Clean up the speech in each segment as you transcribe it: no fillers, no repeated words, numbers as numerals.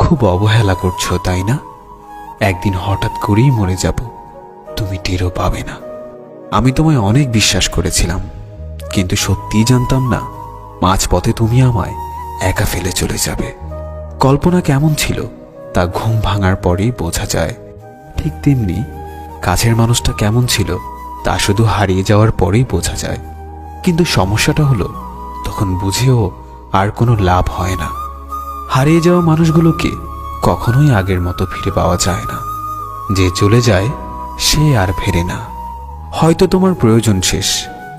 খুব অবহেলা করছো তাই না? একদিন হঠাৎ করেই মরে যাব, তুমি টেরও পাবে না। আমি তোমায় অনেক বিশ্বাস করেছিলাম, কিন্তু সত্যিই জানতাম না মাঝপথে তুমি আমায় একা ফেলে চলে যাবে। কল্পনা কেমন ছিল তা ঘুম ভাঙার পরেই বোঝা যায়, ঠিক তেমনি কাছের মানুষটা কেমন ছিল তা শুধু হারিয়ে যাওয়ার পরেই বোঝা যায়। কিন্তু সমস্যাটা হলো, তখন বুঝেও আর কোনো লাভ হয় না। হারিয়ে যাওয়া মানুষগুলোকে কখনোই আগের মতো ফিরে পাওয়া যায় না। যে চলে যায় সে আর ফেরে না। হয়তো তোমার প্রয়োজন শেষ,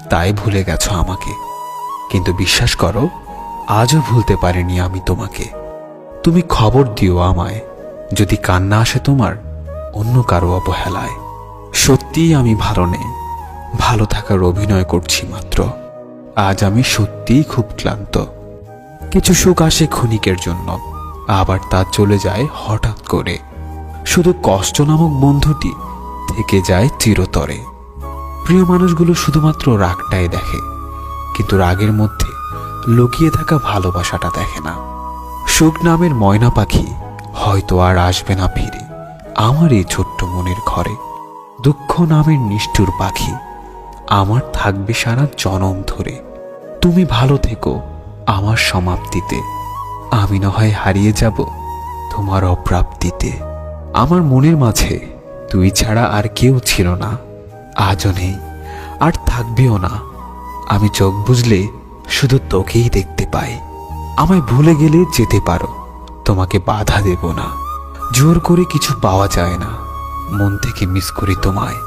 তাই ভুলে গেছো আমাকে, কিন্তু বিশ্বাস করো আজও ভুলতে পারিনি আমি তোমাকে। তুমি খবর দিও আমায় যদি কান্না আসে তোমার অন্য কারো অবহেলায়। সত্যিই আমি ভালো নেই, ভালো থাকার অভিনয় করছি মাত্র। আজ আমি সত্যিই খুব ক্লান্ত। কিছু সুখ আসে ক্ষণিকের জন্য, আবার তা চলে যায় হঠাৎ করে। শুধু কষ্ট নামক বন্ধুটি থেকে যায় চিরতরে। প্রিয় মানুষগুলো শুধুমাত্র রাগটাই দেখে, কিন্তু রাগের মধ্যে লুকিয়ে থাকা ভালোবাসাটা দেখে না। সুখ নামের ময়না পাখি হয়তো আর আসবে না ফিরে আমার এই ছোট্ট মনের ঘরে। দুঃখ নামের নিষ্ঠুর পাখি আমার থাকবে সারা জনম ধরে। তুমি ভালো থেকো আমার সমাপ্তিতে, আমি না হয় হারিয়ে যাব তোমার অপ্রাপ্তিতে। আমার মনের মাঝে তুই ছাড়া আর কেউ ছিল না, আজও নেই আর থাকবেও না। আমি চোখ বুঝলে শুধু তোকেই দেখতে পাই। আমায় ভুলে গেলে যেতে পারো, তোমাকে বাধা দেব না। জোর করে কিছু পাওয়া যায় না, মন থেকে মিস করি তোমায়।